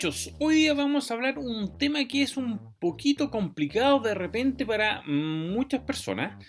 Muchachos, hoy día vamos a hablar un tema que es un poquito complicado de repente para muchas personas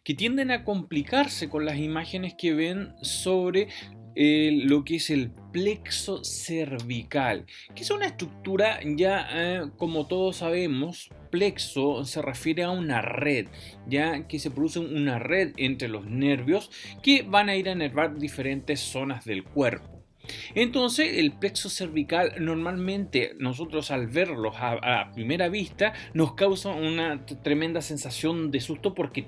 que tienden a complicarse con las imágenes que ven sobre lo que es el plexo cervical, que es una estructura ya, como todos sabemos. Plexo se refiere a una red, ya que se produce una red entre los nervios que van a ir a enervar diferentes zonas del cuerpo. Entonces, el plexo cervical normalmente nosotros al verlo a primera vista nos causa una tremenda sensación de susto porque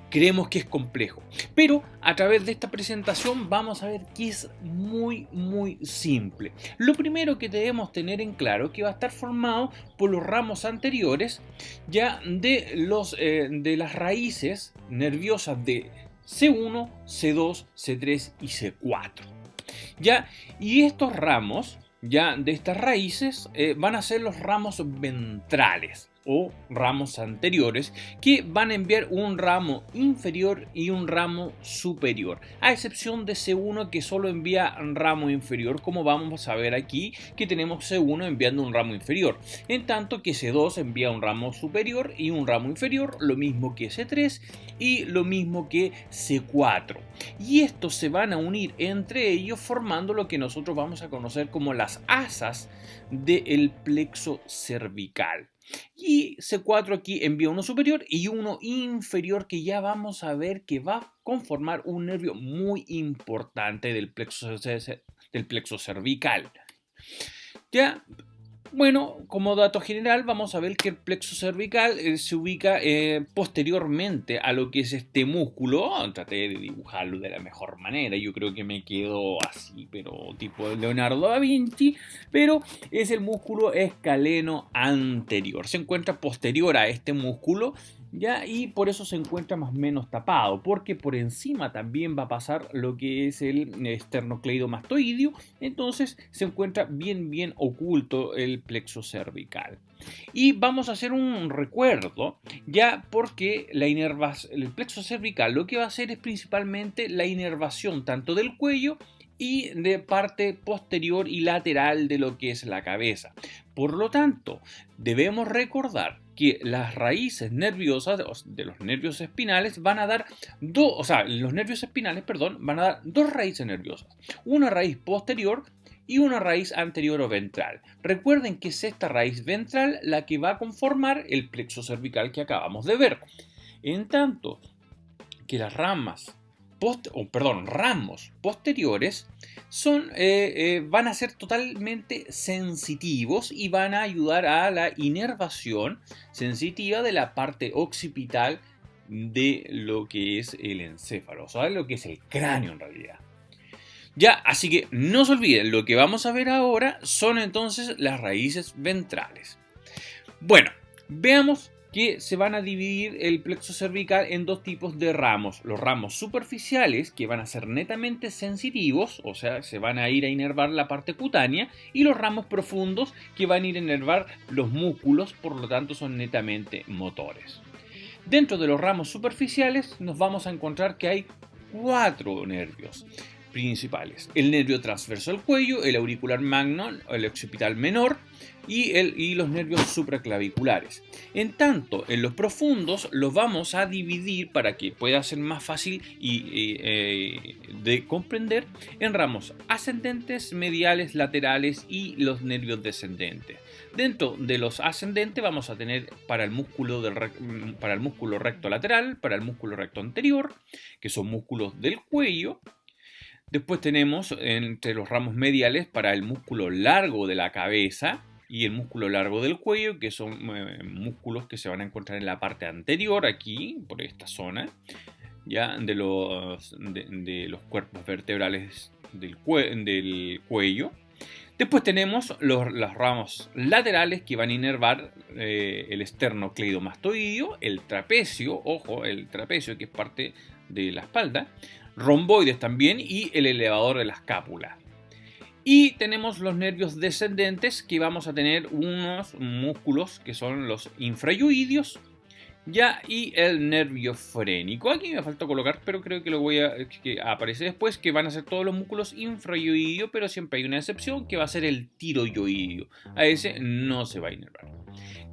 creemos que es complejo. Pero a través de esta presentación vamos a ver que es muy simple. Lo primero que debemos tener en claro es que va a estar formado por los ramos anteriores ya de las raíces nerviosas de C1, C2, C3 y C4. ¿Ya? Y estos ramos, ya de estas raíces, van a ser los ramos ventrales o ramos anteriores, que van a enviar un ramo inferior y un ramo superior, a excepción de C1 que solo envía un ramo inferior, como vamos a ver aquí que tenemos C1 enviando un ramo inferior, en tanto que C2 envía un ramo superior y un ramo inferior, lo mismo que C3 y lo mismo que C4. Y estos se van a unir entre ellos formando lo que nosotros vamos a conocer como las asas del plexo cervical. Y C4 aquí envía uno superior y uno inferior que ya vamos a ver que va a conformar un nervio muy importante del plexo cervical. Ya, bueno, como dato general vamos a ver que el plexo cervical se ubica posteriormente a lo que es este músculo. Traté de dibujarlo de la mejor manera, yo creo que me quedó así, pero tipo Leonardo da Vinci, pero es el músculo escaleno anterior. Se encuentra posterior a este músculo, ¿ya? Y por eso se encuentra más o menos tapado, porque por encima también va a pasar lo que es el esternocleidomastoideo, entonces se encuentra bien oculto el plexo cervical. Y vamos a hacer un recuerdo, ya porque el plexo cervical lo que va a hacer es principalmente la inervación tanto del cuello y de parte posterior y lateral de lo que es la cabeza. Por lo tanto, debemos recordar que las raíces nerviosas de los nervios espinales van a dar los nervios espinales, perdón, van a dar dos raíces nerviosas, una raíz posterior y una raíz anterior o ventral. Recuerden que es esta raíz ventral la que va a conformar el plexo cervical que acabamos de ver. En tanto que las ramos posteriores van a ser totalmente sensitivos y van a ayudar a la inervación sensitiva de la parte occipital de lo que es el encéfalo, o sea, lo que es el cráneo en realidad. Ya, así que no se olviden, lo que vamos a ver ahora son entonces las raíces ventrales. Bueno, veamos que se van a dividir el plexo cervical en dos tipos de ramos. Los ramos superficiales, que van a ser netamente sensitivos, o sea, se van a ir a inervar la parte cutánea, y los ramos profundos, que van a ir a inervar los músculos, por lo tanto son netamente motores. Dentro de los ramos superficiales nos vamos a encontrar que hay cuatro nervios principales: el nervio transverso del cuello, el auricular magno, el occipital menor y los nervios supraclaviculares. En tanto, en los profundos los vamos a dividir para que pueda ser más fácil de comprender en ramos ascendentes, mediales, laterales y los nervios descendentes. Dentro de los ascendentes vamos a tener para el músculo recto lateral, para el músculo recto anterior, que son músculos del cuello. Después tenemos entre los ramos mediales para el músculo largo de la cabeza y el músculo largo del cuello, que son músculos que se van a encontrar en la parte anterior, aquí, por esta zona, ya de los cuerpos vertebrales del cuello. Después tenemos los ramos laterales que van a inervar el esternocleidomastoideo, el trapecio, ojo, el trapecio que es parte de la espalda, romboides también y el elevador de la escápula. Y tenemos los nervios descendentes, que vamos a tener unos músculos que son los infrayoideos, ya, y el nervio frénico. Aquí me falta colocar, pero creo que lo voy a que aparece después, que van a ser todos los músculos infrayoidio, pero siempre hay una excepción que va a ser el tiroyoidio. A ese no se va a inervar.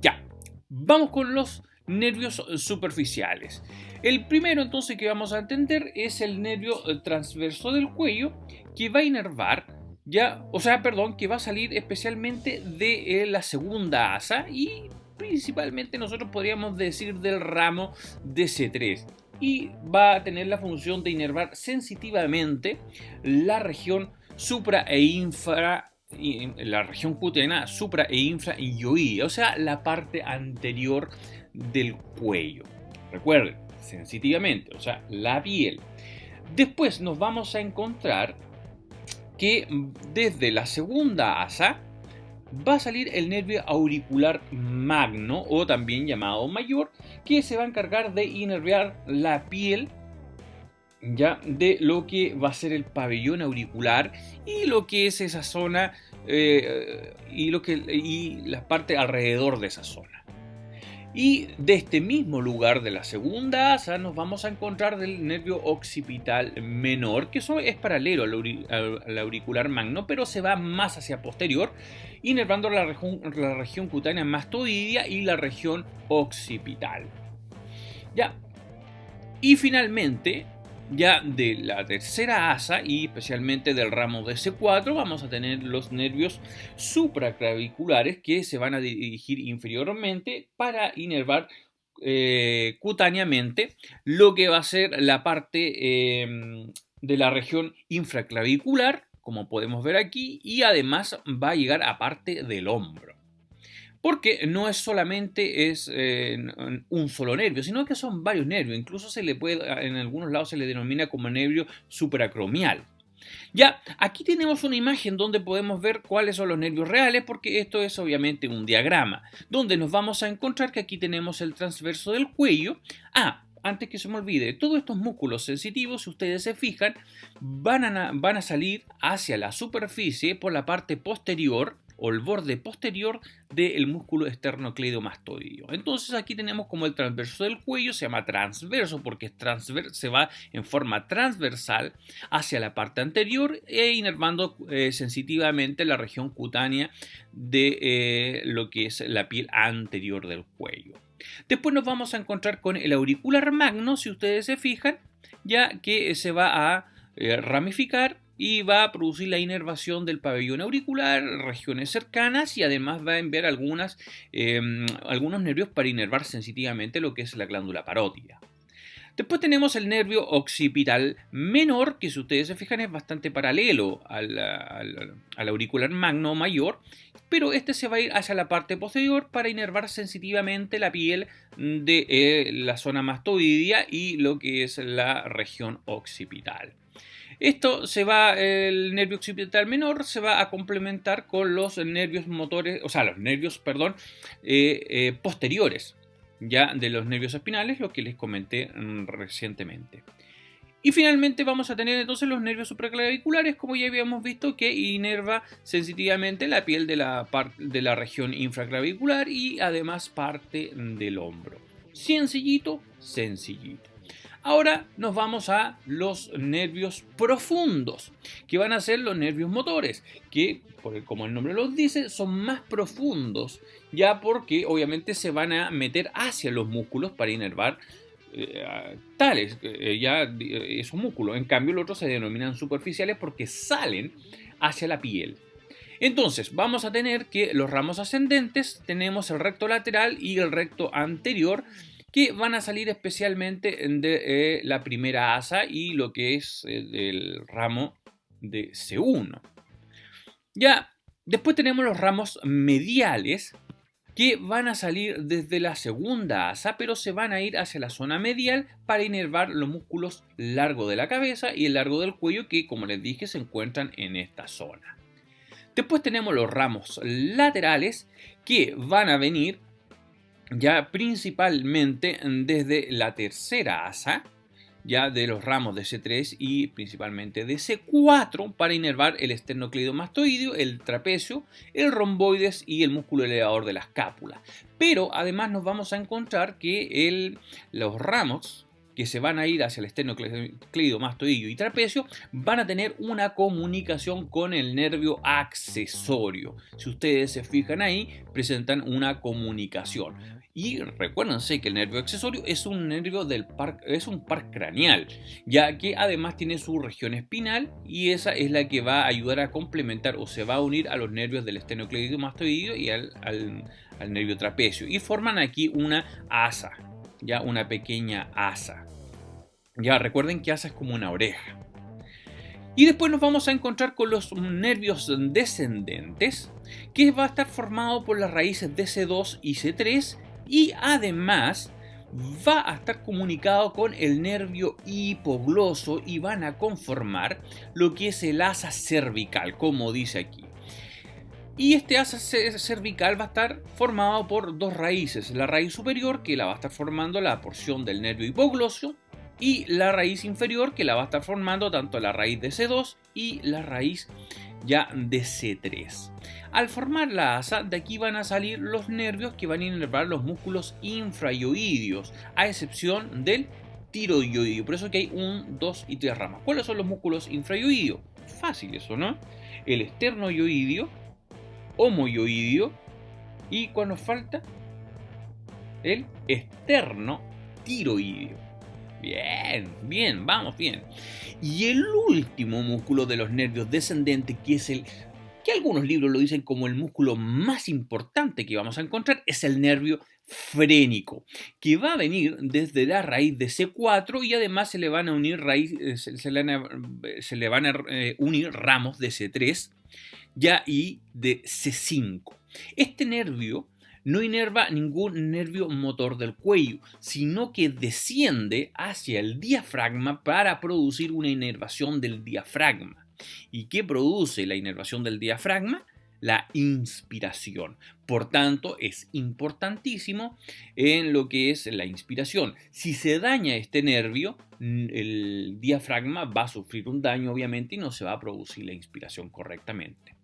Ya, vamos con los nervios superficiales. El primero entonces que vamos a entender es el nervio transverso del cuello, que va a inervar, ya, o sea, perdón, que va a salir especialmente de la segunda asa y principalmente nosotros podríamos decir del ramo de C3, y va a tener la función de inervar sensitivamente la región supra e infra, la región cutánea supra e infrayoidea, o sea, la parte anterior del cuello. Recuerden, sensitivamente, o sea, la piel. Después nos vamos a encontrar que desde la segunda asa va a salir el nervio auricular magno, o también llamado mayor, que se va a encargar de inervar la piel, ya, de lo que va a ser el pabellón auricular y lo que es esa zona y la parte alrededor de esa zona. Y de este mismo lugar de la segunda asa nos vamos a encontrar del nervio occipital menor, que eso es paralelo al auricular magno, pero se va más hacia posterior, inervando la región cutánea mastoidea y la región occipital. Ya. Y finalmente, ya de la tercera asa y especialmente del ramo de C4, vamos a tener los nervios supraclaviculares, que se van a dirigir inferiormente para inervar cutáneamente lo que va a ser la parte de la región infraclavicular, como podemos ver aquí, y además va a llegar a parte del hombro. Porque no es solamente un solo nervio, sino que son varios nervios. Incluso en algunos lados se le denomina como nervio supracromial. Ya, aquí tenemos una imagen donde podemos ver cuáles son los nervios reales, porque esto es obviamente un diagrama, donde nos vamos a encontrar que aquí tenemos el transverso del cuello. Antes que se me olvide, todos estos músculos sensitivos, si ustedes se fijan, van a salir hacia la superficie por la parte posterior o el borde posterior del músculo esternocleidomastoideo. Entonces aquí tenemos como el transverso del cuello, se llama transverso porque se va en forma transversal hacia la parte anterior e inervando sensitivamente la región cutánea de lo que es la piel anterior del cuello. Después nos vamos a encontrar con el auricular magno, si ustedes se fijan, ya que se va a ramificar y va a producir la inervación del pabellón auricular, regiones cercanas, y además va a enviar algunos nervios para inervar sensitivamente lo que es la glándula parótida. Después tenemos el nervio occipital menor, que si ustedes se fijan es bastante paralelo al auricular magno mayor, pero este se va a ir hacia la parte posterior para inervar sensitivamente la piel de la zona mastoidea y lo que es la región occipital. El nervio occipital menor se va a complementar con los nervios motores, o sea, los nervios, posteriores, ya de los nervios espinales, lo que les comenté recientemente. Y finalmente vamos a tener entonces los nervios supraclaviculares, como ya habíamos visto, que inerva sensitivamente la piel de la región infraclavicular y además parte del hombro. Sencillito, sencillito. Ahora nos vamos a los nervios profundos, que van a ser los nervios motores, que, como el nombre los dice, son más profundos, ya porque obviamente se van a meter hacia los músculos para inervar esos músculos. En cambio, los otros se denominan superficiales porque salen hacia la piel. Entonces, vamos a tener que los ramos ascendentes tenemos el recto lateral y el recto anterior, que van a salir especialmente de la primera asa y lo que es el ramo de C1. Ya, después tenemos los ramos mediales, que van a salir desde la segunda asa, pero se van a ir hacia la zona medial para inervar los músculos largo de la cabeza y el largo del cuello, que, como les dije, se encuentran en esta zona. Después tenemos los ramos laterales, que van a venir ya principalmente desde la tercera asa, ya de los ramos de C3 y principalmente de C4 para inervar el esternocleidomastoideo, el trapecio, el romboides y el músculo elevador de la escápula. Pero además nos vamos a encontrar que los ramos que se van a ir hacia el esternocleidomastoideo y trapecio van a tener una comunicación con el nervio accesorio. Si ustedes se fijan ahí, presentan una comunicación. Y recuérdense que el nervio accesorio es un nervio es un par craneal, ya que además tiene su región espinal y esa es la que va a ayudar a complementar o se va a unir a los nervios del esternocleidomastoideo y al nervio trapecio y forman aquí una asa, ya una pequeña asa. Ya recuerden que asa es como una oreja. Y después nos vamos a encontrar con los nervios descendentes, que va a estar formado por las raíces de C2 y C3 y además va a estar comunicado con el nervio hipogloso y van a conformar lo que es el asa cervical, como dice aquí. Y este asa cervical va a estar formado por dos raíces, la raíz superior que la va a estar formando la porción del nervio hipoglosio y la raíz inferior que la va a estar formando tanto la raíz de C2 y la raíz ya de C3. Al formar la asa, de aquí van a salir los nervios que van a inervar los músculos infrayoideos, a excepción del tiroideo. Por eso que hay 1, 2 y 3 ramas. ¿Cuáles son los músculos infrayoideos? Fácil eso, ¿no? El esternoyoideo, homoyoideo y ¿cuál nos falta? El esternotiroideo. Bien, vamos bien. Y el último músculo de los nervios descendentes, que es el que algunos libros lo dicen como el músculo más importante que vamos a encontrar, es el nervio frénico, que va a venir desde la raíz de C4 y además se le van a unir unir ramos de C3 ya y de C5. Este nervio no inerva ningún nervio motor del cuello, sino que desciende hacia el diafragma para producir una inervación del diafragma. ¿Y qué produce la inervación del diafragma? La inspiración. Por tanto, es importantísimo en lo que es la inspiración. Si se daña este nervio, el diafragma va a sufrir un daño, obviamente, y no se va a producir la inspiración correctamente.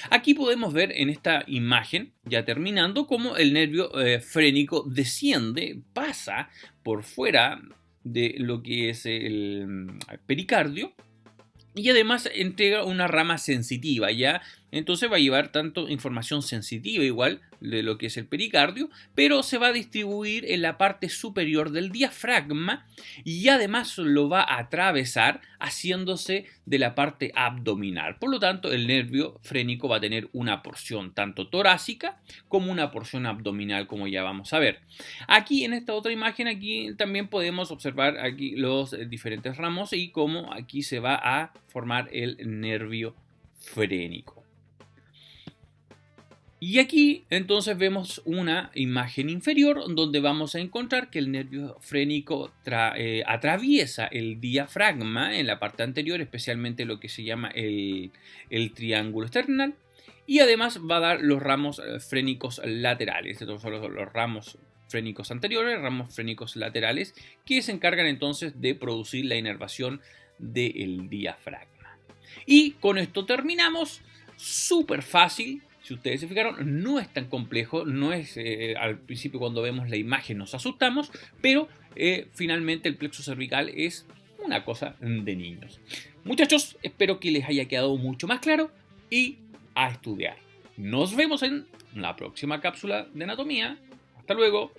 Aquí podemos ver en esta imagen, ya terminando, cómo el nervio frénico desciende, pasa por fuera de lo que es el pericardio y además entrega una rama sensitiva, ¿ya? Entonces va a llevar tanto información sensitiva igual de lo que es el pericardio, pero se va a distribuir en la parte superior del diafragma y además lo va a atravesar haciéndose de la parte abdominal. Por lo tanto, el nervio frénico va a tener una porción tanto torácica como una porción abdominal, como ya vamos a ver. Aquí en esta otra imagen, aquí también podemos observar aquí los diferentes ramos y cómo aquí se va a formar el nervio frénico. Y aquí entonces vemos una imagen inferior donde vamos a encontrar que el nervio frénico atraviesa el diafragma en la parte anterior, especialmente lo que se llama el triángulo esternal, y además va a dar los ramos frénicos laterales. Estos son los ramos frénicos anteriores, ramos frénicos laterales, que se encargan entonces de producir la inervación del diafragma. Y con esto terminamos. Súper fácil. Si ustedes se fijaron, no es tan complejo, no es al principio cuando vemos la imagen nos asustamos, pero finalmente el plexo cervical es una cosa de niños. Muchachos, espero que les haya quedado mucho más claro y a estudiar. Nos vemos en la próxima cápsula de anatomía. Hasta luego.